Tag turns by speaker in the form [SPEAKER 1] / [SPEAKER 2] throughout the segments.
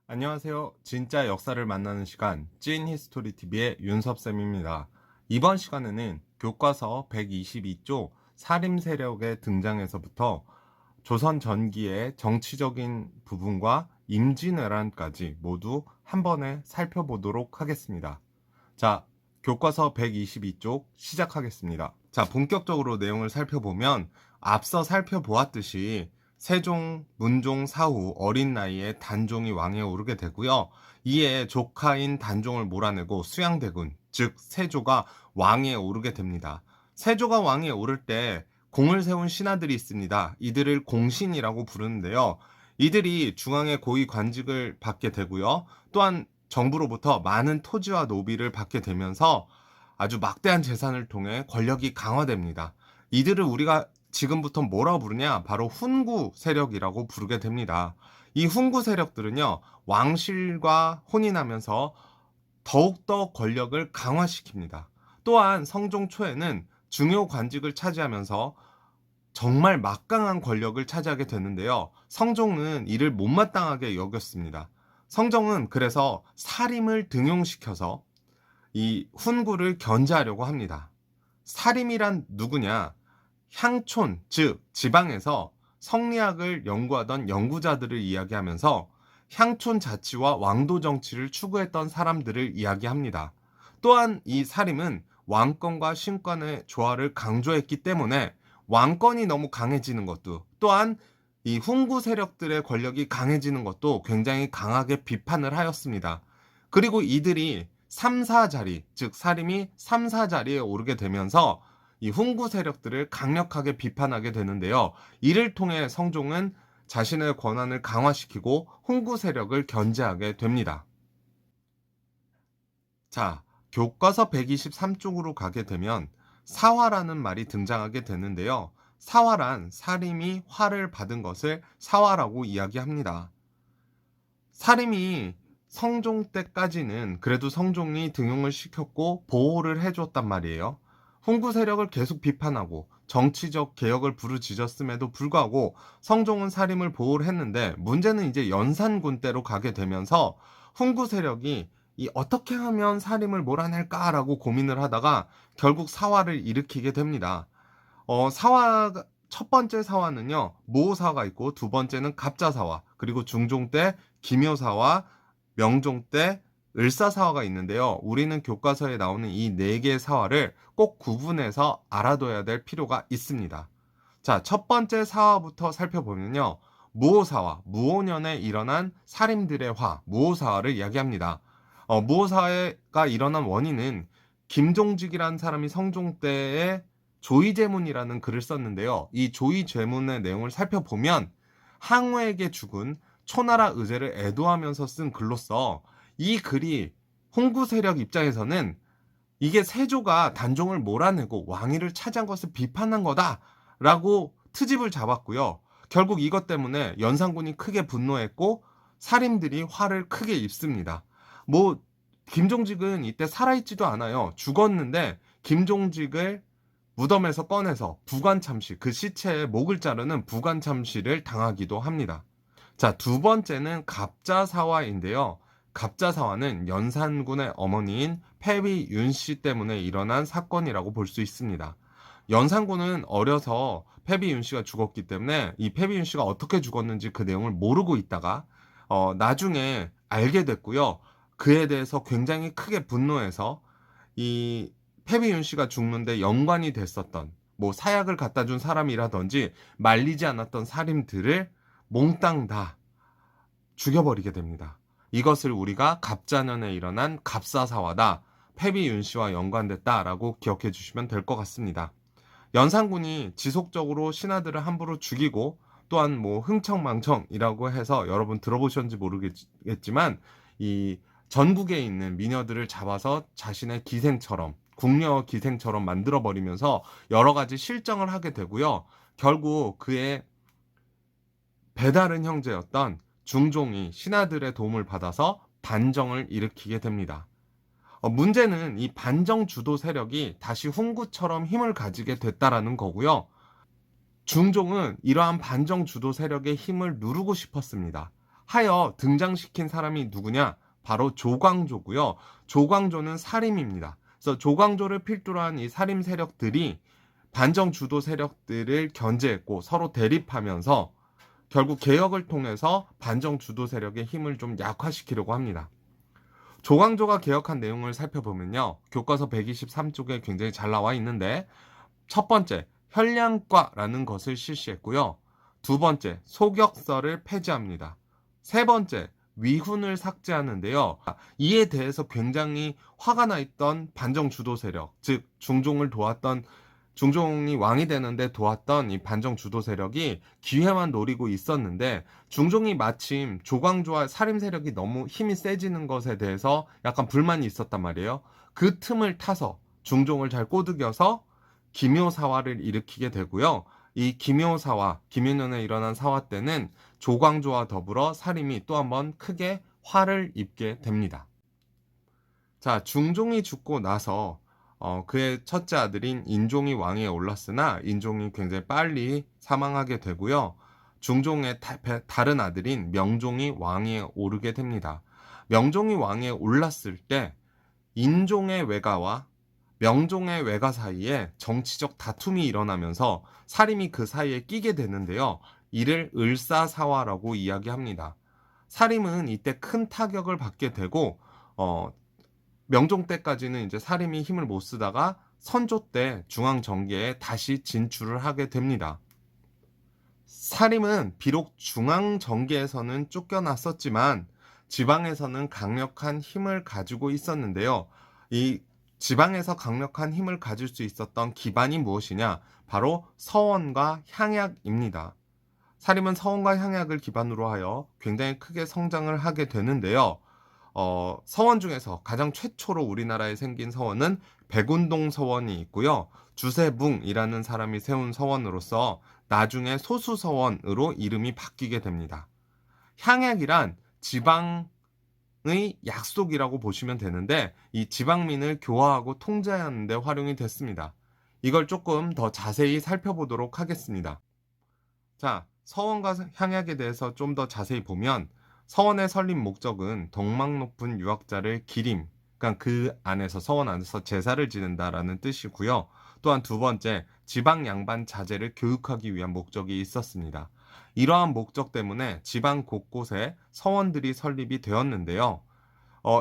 [SPEAKER 1] 안녕하세요. 진짜 역사를 만나는 시간 찐 히스토리 TV의 윤섭쌤입니다. 이번 시간에는 교과서 122쪽 사림 세력의 등장에서부터 조선 전기의 정치적인 부분과 임진왜란까지 모두 한 번에 살펴보도록 하겠습니다. 자, 교과서 122쪽 시작하겠습니다. 자, 본격적으로 내용을 살펴보면 앞서 살펴보았듯이 세종, 문종 사후 어린 나이에 단종이 왕위에 오르게 되고요. 이에 조카인 단종을 몰아내고 수양대군, 즉 세조가 왕위에 오르게 됩니다. 세조가 왕위에 오를 때 공을 세운 신하들이 있습니다. 이들을 공신이라고 부르는데요. 이들이 중앙의 고위 관직을 받게 되고요. 또한 정부로부터 많은 토지와 노비를 받게 되면서 아주 막대한 재산을 통해 권력이 강화됩니다. 이들을 우리가 지금부터 뭐라고 부르냐? 바로 훈구 세력이라고 부르게 됩니다. 이 훈구 세력들은요, 왕실과 혼인하면서 더욱더 권력을 강화시킵니다. 또한 성종 초에는 중요 관직을 차지하면서 정말 막강한 권력을 차지하게 되는데요. 성종은 이를 못마땅하게 여겼습니다. 성종은 그래서 사림을 등용시켜서 이 훈구를 견제하려고 합니다. 사림이란 누구냐? 향촌, 즉 지방에서 성리학을 연구하던 연구자들을 이야기하면서 향촌 자치와 왕도 정치를 추구했던 사람들을 이야기합니다. 또한 이 사림은 왕권과 신권의 조화를 강조했기 때문에 왕권이 너무 강해지는 것도, 또한 이 훈구 세력들의 권력이 강해지는 것도 굉장히 강하게 비판을 하였습니다. 그리고 이들이 3, 4자리, 즉 사림이 3, 4자리에 오르게 되면서 이 훈구 세력들을 강력하게 비판하게 되는데요. 이를 통해 성종은 자신의 권한을 강화시키고 훈구 세력을 견제하게 됩니다. 자, 교과서 123쪽으로 가게 되면 사화라는 말이 등장하게 되는데요. 사화란 사림이 화를 받은 것을 사화라고 이야기합니다. 사림이 성종 때까지는 그래도 성종이 등용을 시켰고 보호를 해줬단 말이에요. 훈구 세력을 계속 비판하고 정치적 개혁을 부르짖었음에도 불구하고 성종은 사림을 보호를 했는데, 문제는 이제 연산군 때로 가게 되면서 훈구 세력이 이 어떻게 하면 사림을 몰아낼까라고 고민을 하다가 결국 사화를 일으키게 됩니다. 첫 번째 사화는요, 모사가 있고, 두 번째는 갑자사화, 그리고 중종 때 기묘사화, 명종 때 을사사화가 있는데요. 우리는 교과서에 나오는 이 네 개의 사화를 꼭 구분해서 알아둬야 될 필요가 있습니다. 자, 첫 번째 사화부터 살펴보면요. 무오사화, 무오년에 일어난 살인들의 화, 무오사화를 이야기합니다. 무오사화가 일어난 원인은 김종직이라는 사람이 성종 때에 조의제문이라는 글을 썼는데요. 이 조의제문의 내용을 살펴보면 항우에게 죽은 초나라 의제를 애도하면서 쓴 글로서 이 글이 홍구 세력 입장에서는 이게 세조가 단종을 몰아내고 왕위를 차지한 것을 비판한 거다라고 트집을 잡았고요. 결국 이것 때문에 연산군이 크게 분노했고 살인들이 화를 크게 입습니다. 뭐 김종직은 이때 살아있지도 않아요. 죽었는데 김종직을 무덤에서 꺼내서 부관참시, 그 시체의 목을 자르는 부관참시를 당하기도 합니다. 자, 두 번째는 갑자사화인데요. 갑자사화는 연산군의 어머니인 패비윤 씨 때문에 일어난 사건이라고 볼 수 있습니다. 연산군은 어려서 패비윤 씨가 죽었기 때문에 이 패비윤 씨가 어떻게 죽었는지 그 내용을 모르고 있다가 나중에 알게 됐고요. 그에 대해서 굉장히 크게 분노해서 이 패비윤 씨가 죽는데 연관이 됐었던 뭐 사약을 갖다 준 사람이라든지 말리지 않았던 살인들을 몽땅 다 죽여버리게 됩니다. 이것을 우리가 갑자년에 일어난 갑사사화다, 패비윤 씨와 연관됐다라고 기억해 주시면 될 것 같습니다. 연산군이 지속적으로 신하들을 함부로 죽이고, 또한 뭐 흥청망청이라고 해서 여러분 들어보셨는지 모르겠지만 이 전국에 있는 미녀들을 잡아서 자신의 기생처럼, 궁녀 기생처럼 만들어 버리면서 여러 가지 실정을 하게 되고요. 결국 그의 배다른 형제였던 중종이 신하들의 도움을 받아서 반정을 일으키게 됩니다. 문제는 이 반정 주도 세력이 다시 훈구처럼 힘을 가지게 됐다라는 거고요. 중종은 이러한 반정 주도 세력의 힘을 누르고 싶었습니다. 하여 등장시킨 사람이 누구냐? 바로 조광조고요. 조광조는 살인입니다. 그래서 조광조를 필두로 한 이 살인 세력들이 반정 주도 세력들을 견제했고 서로 대립하면서 결국 개혁을 통해서 반정 주도 세력의 힘을 좀 약화시키려고 합니다. 조광조가 개혁한 내용을 살펴보면요. 교과서 123쪽에 굉장히 잘 나와 있는데 첫 번째, 현량과라는 것을 실시했고요. 두 번째, 소격서를 폐지합니다. 세 번째, 위훈을 삭제하는데요. 이에 대해서 굉장히 화가 나 있던 반정 주도 세력, 즉 중종을 도왔던 중종이 왕이 되는데 도왔던 이 반정 주도 세력이 기회만 노리고 있었는데 중종이 마침 조광조와 살림 세력이 너무 힘이 세지는 것에 대해서 약간 불만이 있었단 말이에요. 그 틈을 타서 중종을 잘 꼬드겨서 기묘사화를 일으키게 되고요. 이 기묘사화, 기묘년에 일어난 사화 때는 조광조와 더불어 살림이 또 한번 크게 화를 입게 됩니다. 자, 중종이 죽고 나서 그의 첫째 아들인 인종이 왕위에 올랐으나 인종이 굉장히 빨리 사망하게 되고요. 중종의 다른 아들인 명종이 왕위에 오르게 됩니다. 명종이 왕위에 올랐을 때 인종의 외가와 명종의 외가 사이에 정치적 다툼이 일어나면서 사림이 그 사이에 끼게 되는데요. 이를 을사사화라고 이야기합니다. 사림은 이때 큰 타격을 받게 되고 명종 때까지는 이제 사림이 힘을 못 쓰다가 선조 때 중앙 정계에 다시 진출을 하게 됩니다. 사림은 비록 중앙 정계에서는 쫓겨났었지만 지방에서는 강력한 힘을 가지고 있었는데요. 이 지방에서 강력한 힘을 가질 수 있었던 기반이 무엇이냐? 바로 서원과 향약입니다. 사림은 서원과 향약을 기반으로 하여 굉장히 크게 성장을 하게 되는데요. 서원 중에서 가장 최초로 우리나라에 생긴 서원은 백운동 서원이 있고요. 주세붕이라는 사람이 세운 서원으로서 나중에 소수서원으로 이름이 바뀌게 됩니다. 향약이란 지방의 약속이라고 보시면 되는데 이 지방민을 교화하고 통제하는 데 활용이 됐습니다. 이걸 조금 더 자세히 살펴보도록 하겠습니다. 자, 서원과 향약에 대해서 좀 더 자세히 보면 서원의 설립 목적은 덕망 높은 유학자를 기림, 그러니까 그 안에서 서원 안에서 제사를 지낸다라는 뜻이고요. 또한 두 번째, 지방 양반 자제를 교육하기 위한 목적이 있었습니다. 이러한 목적 때문에 지방 곳곳에 서원들이 설립이 되었는데요.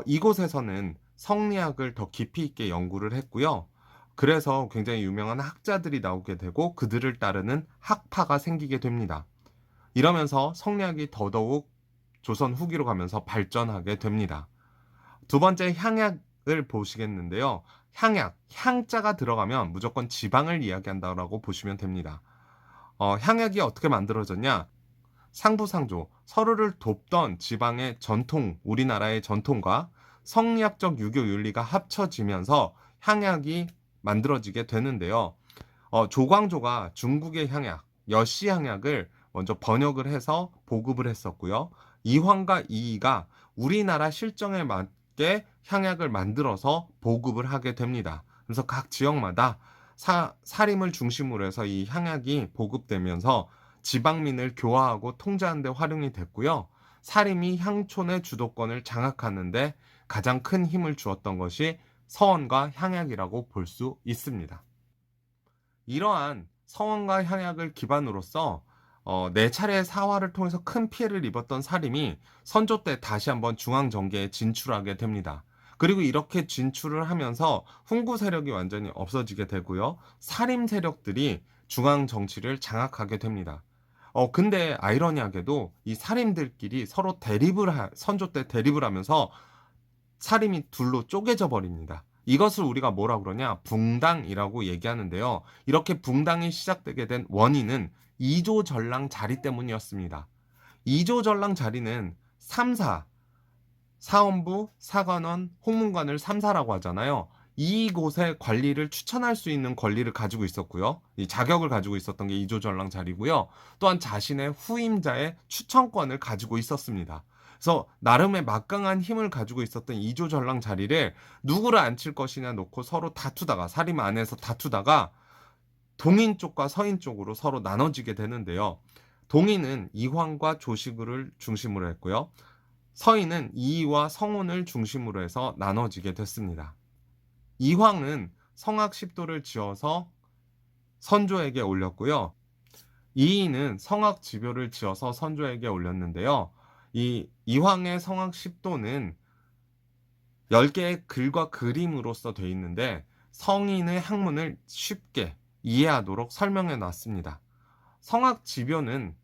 [SPEAKER 1] 이곳에서는 성리학을 더 깊이 있게 연구를 했고요. 그래서 굉장히 유명한 학자들이 나오게 되고 그들을 따르는 학파가 생기게 됩니다. 이러면서 성리학이 더더욱 조선 후기로 가면서 발전하게 됩니다. 두 번째 향약을 보시겠는데요. 향약, 향자가 들어가면 무조건 지방을 이야기한다라고 보시면 됩니다. 향약이 어떻게 만들어졌냐? 상부상조, 서로를 돕던 지방의 전통, 우리나라의 전통과 성리학적 유교 윤리가 합쳐지면서 향약이 만들어지게 되는데요. 조광조가 중국의 향약, 여씨 향약을 먼저 번역을 해서 보급을 했었고요. 이황과 이이가 우리나라 실정에 맞게 향약을 만들어서 보급을 하게 됩니다. 그래서 각 지역마다 사림을 중심으로 해서 이 향약이 보급되면서 지방민을 교화하고 통제하는 데 활용이 됐고요. 사림이 향촌의 주도권을 장악하는 데 가장 큰 힘을 주었던 것이 서원과 향약이라고 볼 수 있습니다. 이러한 서원과 향약을 기반으로서 네 차례의 사화를 통해서 큰 피해를 입었던 사림이 선조 때 다시 한번 중앙 정계에 진출하게 됩니다. 그리고 이렇게 진출을 하면서 훈구 세력이 완전히 없어지게 되고요. 사림 세력들이 중앙 정치를 장악하게 됩니다. 근데 아이러니하게도 이 사림들끼리 서로 선조 때 대립을 하면서 사림이 둘로 쪼개져 버립니다. 이것을 우리가 뭐라 그러냐? 붕당이라고 얘기하는데요. 이렇게 붕당이 시작되게 된 원인은 이조전랑 자리 때문이었습니다. 이조전랑 자리는 3사, 사원부, 사관원, 홍문관을 3사라고 하잖아요. 이곳의 관리를 추천할 수 있는 권리를 가지고 있었고요. 이 자격을 가지고 있었던 게 이조전랑 자리고요. 또한 자신의 후임자의 추천권을 가지고 있었습니다. 그래서 나름의 막강한 힘을 가지고 있었던 이조전랑 자리를 누구를 앉힐 것이냐 놓고 서로 다투다가 사림 안에서 다투다가 동인 쪽과 서인 쪽으로 서로 나눠지게 되는데요. 동이는 이황과 조식을 중심으로 했고요. 서인은 이이와 성운을 중심으로 해서 나눠지게 됐습니다. 이황은 성악 10도를 지어서 선조에게 올렸고요. 이이는 성악 지표를 지어서 선조에게 올렸는데요. 이 이황의 성악 10도는 10개의 글과 그림으로써 되어 있는데 성인의 학문을 쉽게 이해하도록 설명해 놨습니다. 성악 지표는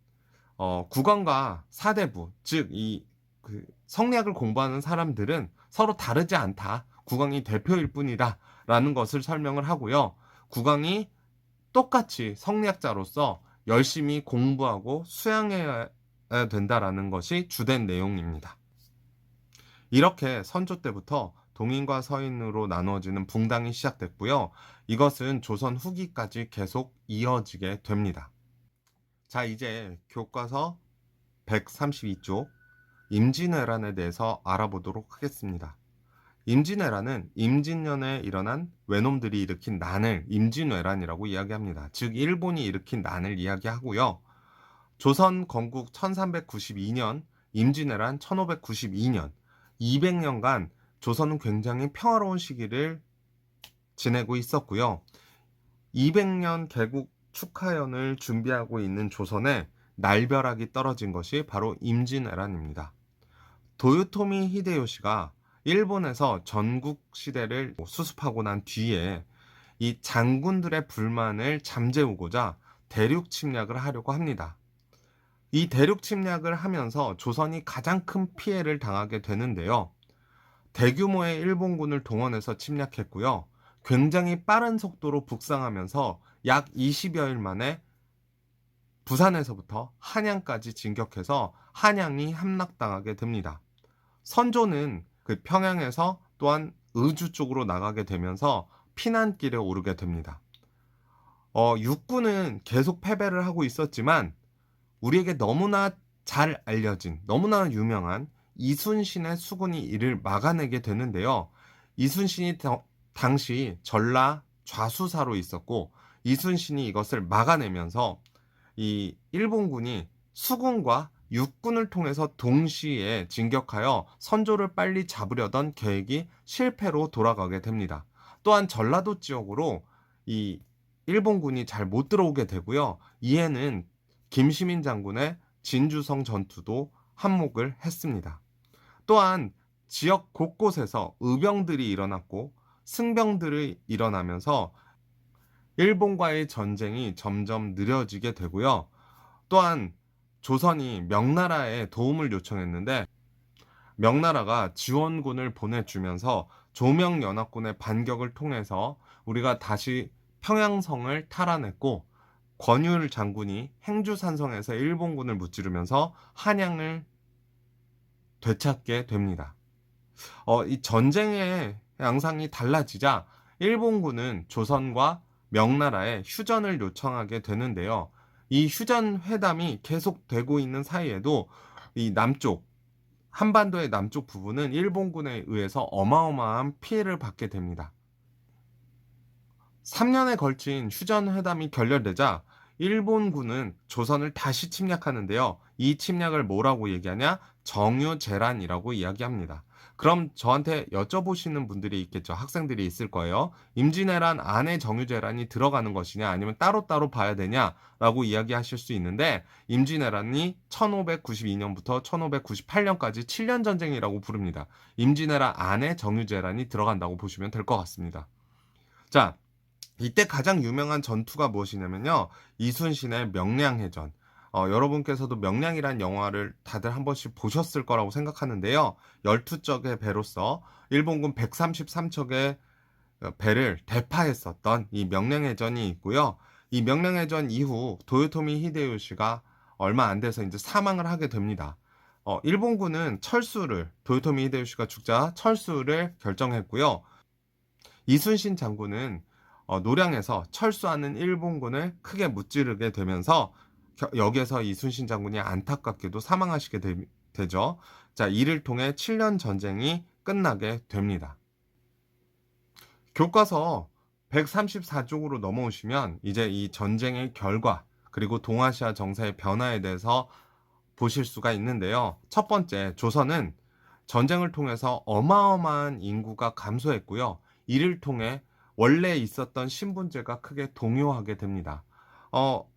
[SPEAKER 1] 국왕과 사대부, 즉 이 성리학을 공부하는 사람들은 서로 다르지 않다. 국왕이 대표일 뿐이다. 라는 것을 설명을 하고요. 국왕이 똑같이 성리학자로서 열심히 공부하고 수양해야 된다라는 것이 주된 내용입니다. 이렇게 선조 때부터 동인과 서인으로 나누어지는 붕당이 시작됐고요. 이것은 조선 후기까지 계속 이어지게 됩니다. 자, 이제 교과서 132쪽 임진왜란에 대해서 알아보도록 하겠습니다. 임진왜란은 임진년에 일어난 외놈들이 일으킨 난을 임진왜란이라고 이야기합니다. 즉 일본이 일으킨 난을 이야기하고요. 조선 건국 1392년, 임진왜란 1592년, 200년간 조선은 굉장히 평화로운 시기를 지내고 있었고요. 200년 개국 축하연을 준비하고 있는 조선에 날벼락이 떨어진 것이 바로 임진왜란입니다. 도요토미 히데요시가 일본에서 전국 시대를 수습하고 난 뒤에 이 장군들의 불만을 잠재우고자 대륙 침략을 하려고 합니다. 이 대륙 침략을 하면서 조선이 가장 큰 피해를 당하게 되는데요. 대규모의 일본군을 동원해서 침략했고요. 굉장히 빠른 속도로 북상하면서 약 20여일 만에 부산에서부터 한양까지 진격해서 한양이 함락당하게 됩니다. 선조는 그 평양에서 또한 의주 쪽으로 나가게 되면서 피난길에 오르게 됩니다. 육군은 계속 패배를 하고 있었지만 우리에게 너무나 잘 알려진, 너무나 유명한 이순신의 수군이 이를 막아내게 되는데요. 이순신이 당시 전라 좌수사로 있었고 이순신이 이것을 막아내면서 이 일본군이 수군과 육군을 통해서 동시에 진격하여 선조를 빨리 잡으려던 계획이 실패로 돌아가게 됩니다. 또한 전라도 지역으로 이 일본군이 잘 못 들어오게 되고요. 이에는 김시민 장군의 진주성 전투도 한몫을 했습니다. 또한 지역 곳곳에서 의병들이 일어났고 승병들이 일어나면서 일본과의 전쟁이 점점 느려지게 되고요. 또한 조선이 명나라에 도움을 요청했는데 명나라가 지원군을 보내주면서 조명연합군의 반격을 통해서 우리가 다시 평양성을 탈환했고 권율 장군이 행주산성에서 일본군을 무찌르면서 한양을 되찾게 됩니다. 이 전쟁의 양상이 달라지자 일본군은 조선과 명나라에 휴전을 요청하게 되는데요. 이 휴전 회담이 계속되고 있는 사이에도 이 남쪽, 한반도의 남쪽 부분은 일본군에 의해서 어마어마한 피해를 받게 됩니다. 3년에 걸친 휴전 회담이 결렬되자 일본군은 조선을 다시 침략하는데요. 이 침략을 뭐라고 얘기하냐? 정유재란이라고 이야기합니다. 그럼 저한테 여쭤보시는 분들이 있겠죠. 학생들이 있을 거예요. 임진왜란 안에 정유재란이 들어가는 것이냐 아니면 따로따로 봐야 되냐라고 이야기하실 수 있는데 임진왜란이 1592년부터 1598년까지 7년 전쟁이라고 부릅니다. 임진왜란 안에 정유재란이 들어간다고 보시면 될 것 같습니다. 자, 이때 가장 유명한 전투가 무엇이냐면요. 이순신의 명량해전. 여러분께서도 명량이란 영화를 다들 한 번씩 보셨을 거라고 생각하는데요. 12척의 배로서 일본군 133척의 배를 대파했었던 이 명량해전이 있고요. 이 명량해전 이후 도요토미 히데요시가 얼마 안 돼서 이제 사망을 하게 됩니다. 일본군은 도요토미 히데요시가 죽자 철수를 결정했고요. 이순신 장군은 노량에서 철수하는 일본군을 크게 무찌르게 되면서 여기에서 이순신 장군이 안타깝게도 사망하시게 되죠. 자, 이를 통해 7년 전쟁이 끝나게 됩니다. 교과서 134쪽으로 넘어오시면 이제 이 전쟁의 결과, 그리고 동아시아 정세의 변화에 대해서 보실 수가 있는데요. 첫 번째, 조선은 전쟁을 통해서 어마어마한 인구가 감소했고요. 이를 통해 원래 있었던 신분제가 크게 동요하게 됩니다.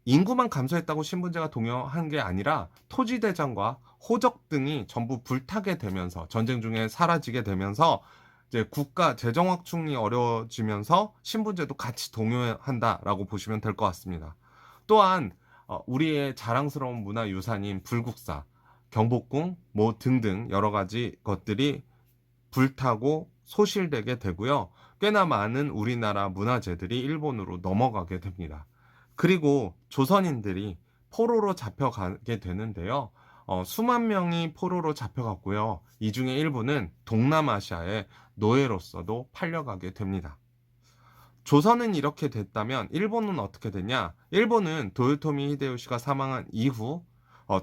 [SPEAKER 1] 인구만 감소했다고 신분제가 동요한 게 아니라 토지대장과 호적 등이 전부 불타게 되면서 전쟁 중에 사라지게 되면서 이제 국가 재정 확충이 어려워지면서 신분제도 같이 동요한다라고 보시면 될 것 같습니다. 또한 우리의 자랑스러운 문화유산인 불국사, 경복궁 뭐 등등 여러 가지 것들이 불타고 소실되게 되고요. 꽤나 많은 우리나라 문화재들이 일본으로 넘어가게 됩니다. 그리고 조선인들이 포로로 잡혀가게 되는데요. 수만 명이 포로로 잡혀갔고요. 이 중에 일부는 동남아시아의 노예로서도 팔려가게 됩니다. 조선은 이렇게 됐다면 일본은 어떻게 되냐? 일본은 도요토미 히데요시가 사망한 이후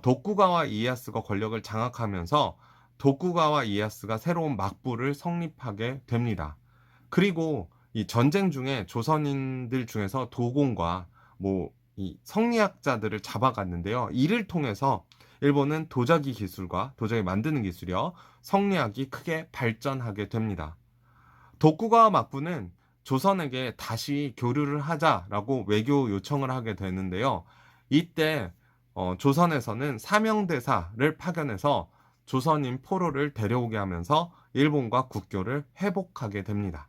[SPEAKER 1] 도쿠가와 이에야스가 권력을 장악하면서 도쿠가와 이에야스가 새로운 막부를 성립하게 됩니다. 그리고 이 전쟁 중에 조선인들 중에서 도공과 뭐 이 성리학자들을 잡아갔는데요. 이를 통해서 일본은 도자기 기술과 도자기 만드는 기술이요. 성리학이 크게 발전하게 됩니다. 도쿠가와 막부는 조선에게 다시 교류를 하자라고 외교 요청을 하게 되는데요. 이때 조선에서는 사명대사를 파견해서 조선인 포로를 데려오게 하면서 일본과 국교를 회복하게 됩니다.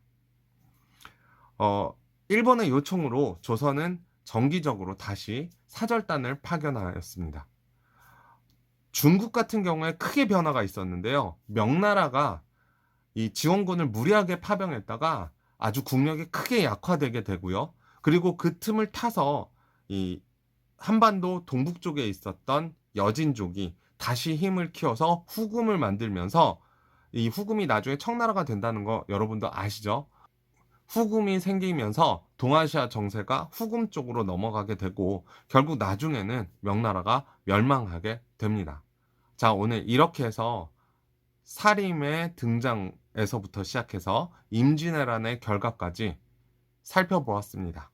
[SPEAKER 1] 일본의 요청으로 조선은 정기적으로 다시 사절단을 파견하였습니다. 중국 같은 경우에 크게 변화가 있었는데요. 명나라가 이 지원군을 무리하게 파병했다가 아주 국력이 크게 약화되게 되고요. 그리고 그 틈을 타서 이 한반도 동북 쪽에 있었던 여진족이 다시 힘을 키워서 후금을 만들면서 이 후금이 나중에 청나라가 된다는 거 여러분도 아시죠? 후금이 생기면서 동아시아 정세가 후금 쪽으로 넘어가게 되고 결국 나중에는 명나라가 멸망하게 됩니다. 자, 오늘 이렇게 해서 사림의 등장에서부터 시작해서 임진왜란의 결과까지 살펴보았습니다.